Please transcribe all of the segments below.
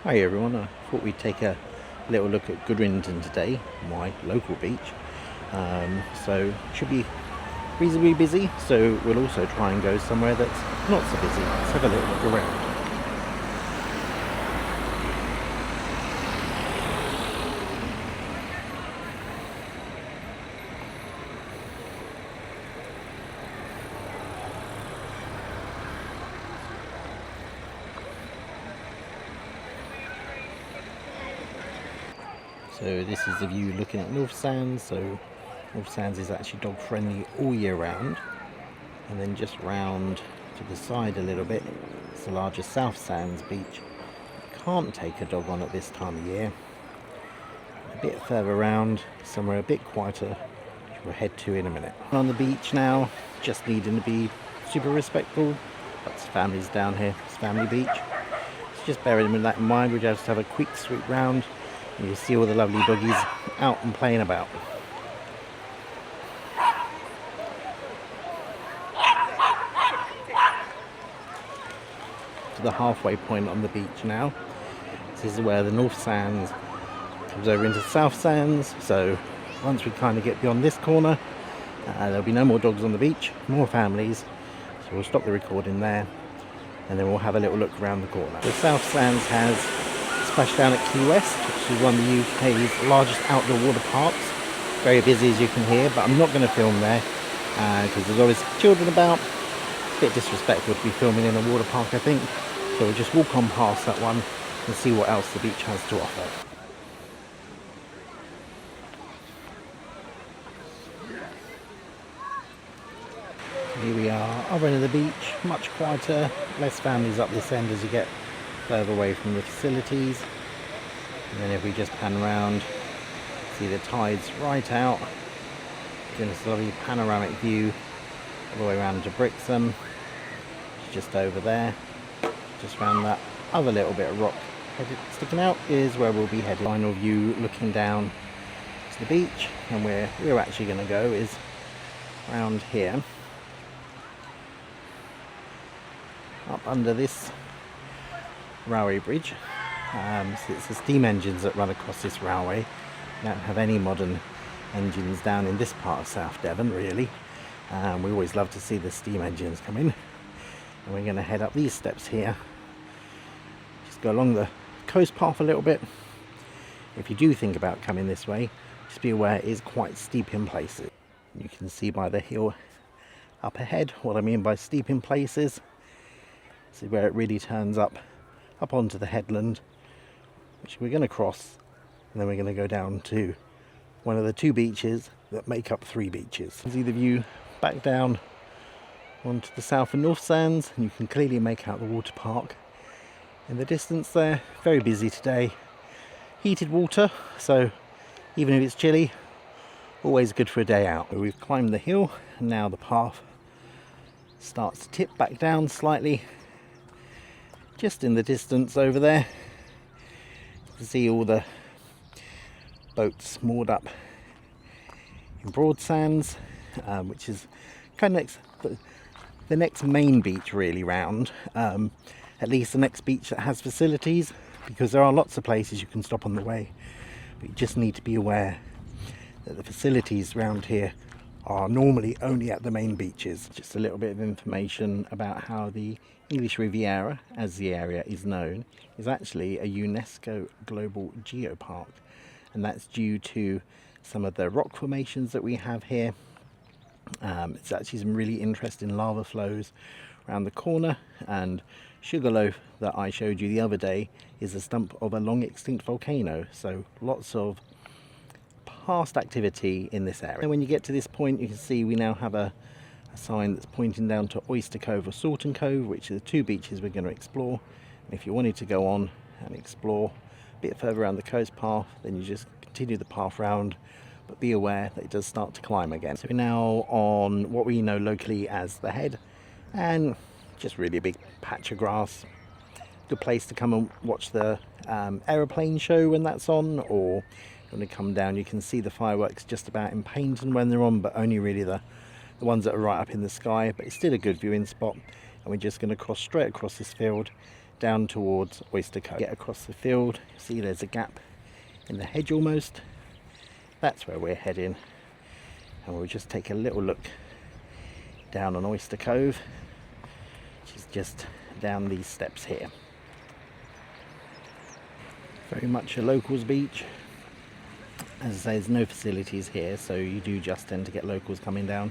Hi everyone, I thought we'd take a little look at Goodrington today, my local beach. So should be reasonably busy, so we'll also try and go somewhere that's not so busy. Let's have a little look around. So this is the view looking at North Sands. So North Sands is actually dog friendly all year round. And then just round to the side a little bit, it's the larger South Sands beach. Can't take a dog on at this time of year. A bit further around, somewhere a bit quieter, which we'll head to in a minute. On the beach now, just needing to be super respectful. Lots of families down here, it's family beach. So just bearing that in mind, we just have a quick sweep round. You see all the lovely doggies out and playing about. To the halfway point on the beach now. This is where the North Sands comes over into South Sands. So once we kind of get beyond this corner, there'll be no more dogs on the beach, more families. So we'll stop the recording there, and then we'll have a little look around the corner. The South Sands has splashdown at Key West, which is one of the UK's largest outdoor water parks. Very busy, as you can hear, but I'm not going to film there because there's always children about. It's a bit disrespectful to be filming in a water park, I think. So we'll just walk on past that one and see what else the beach has to offer. Here we are, other end of the beach, much quieter, less families up this end as you get further away from the facilities. And then if we just pan around, see the tides right out, giving us a lovely panoramic view all the way around to Brixham. It's just over there, just around that other little bit of rock sticking out is where we'll be headed. Final view looking down to the beach, and where we're actually going to go is around here, up under this railway bridge. So it's the steam engines that run across this railway. We don't have any modern engines down in this part of South Devon, really. We always love to see the steam engines come in. And we're going to head up these steps here. Just go along the coast path a little bit. If you do think about coming this way, just be aware it is quite steep in places. You can see by the hill up ahead what I mean by steep in places. This is where it really turns up onto the headland, which we're going to cross, and then we're going to go down to one of the two beaches that make up three beaches. You see the view back down onto the South and North Sands, and you can clearly make out the water park in the distance there. Very busy today. Heated water, so even if it's chilly, always good for a day out. We've climbed the hill, and now the path starts to tip back down slightly. Just in the distance over there, you can see all the boats moored up in Broad Sands, which is kind of the next main beach really round, at least the next beach that has facilities, because there are lots of places you can stop on the way, but you just need to be aware that the facilities around here are normally only at the main beaches. Just a little bit of information about how the English Riviera, as the area is known, is actually a UNESCO Global Geopark, and that's due to some of the rock formations that we have here. It's actually some really interesting lava flows around the corner, and Sugarloaf that I showed you the other day is the stump of a long extinct volcano, so lots of past activity in this area. And when you get to this point, you can see we now have a sign that's pointing down to Oyster Cove or Salton Cove, which are the two beaches we're going to explore. And if you wanted to go on and explore a bit further around the coast path, then you just continue the path round, but be aware that it does start to climb again. So we're now on what we know locally as the Head, and just really a big patch of grass. Good place to come and watch the aeroplane show when that's on, or when they come down you can see the fireworks just about in Paignton when they're on, but only really the ones that are right up in the sky. But it's still a good viewing spot, and we're just going to cross straight across this field down towards Oyster Cove. Get across the field, see there's a gap in the hedge almost. That's where we're heading, and we'll just take a little look down on Oyster Cove, which is just down these steps here. Very much a locals beach. As I say, there's no facilities here, so you do just tend to get locals coming down,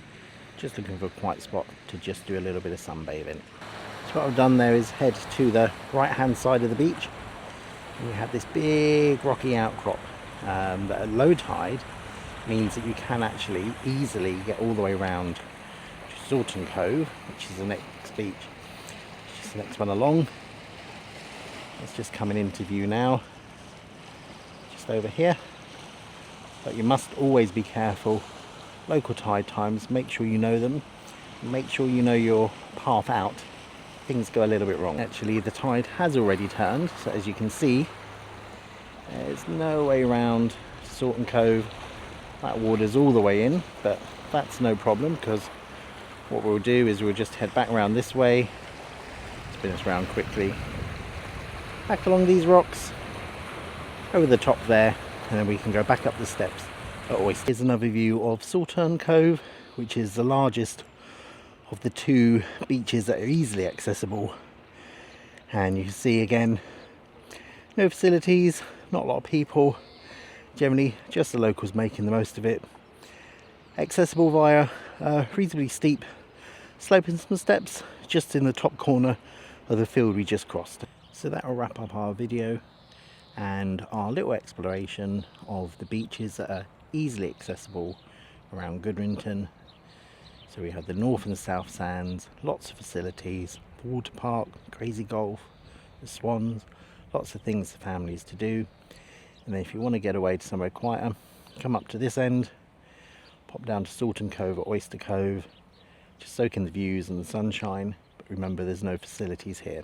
just looking for a quiet spot to just do a little bit of sunbathing. So what I've done there is head to the right hand side of the beach. We have this big rocky outcrop that at low tide means that you can actually easily get all the way around to Salton Cove, which is the next beach, which is the next one along. It's just coming into view now, just over here. But you must always be careful. Local tide times, make sure you know them, make sure you know your path out. Things go a little bit wrong. Actually, the tide has already turned, so as you can see, there's no way around Salton Cove. That water's all the way in, but that's no problem, because what we'll do is we'll just head back around this way, spin us around quickly, back along these rocks, over the top there, and then we can go back up the steps at Oyster. Here's another view of Salton Cove, which is the largest of the two beaches that are easily accessible. And you can see again, no facilities, not a lot of people, generally just the locals making the most of it. Accessible via reasonably steep sloping some steps just in the top corner of the field we just crossed. So that will wrap up our video and our little exploration of the beaches that are easily accessible around Goodrington. So we have the North and South Sands, lots of facilities, the water park, crazy golf, the swans, lots of things for families to do. And then if you want to get away to somewhere quieter, come up to this end, pop down to Salton Cove or Oyster Cove, just soak in the views and the sunshine, but remember there's no facilities here.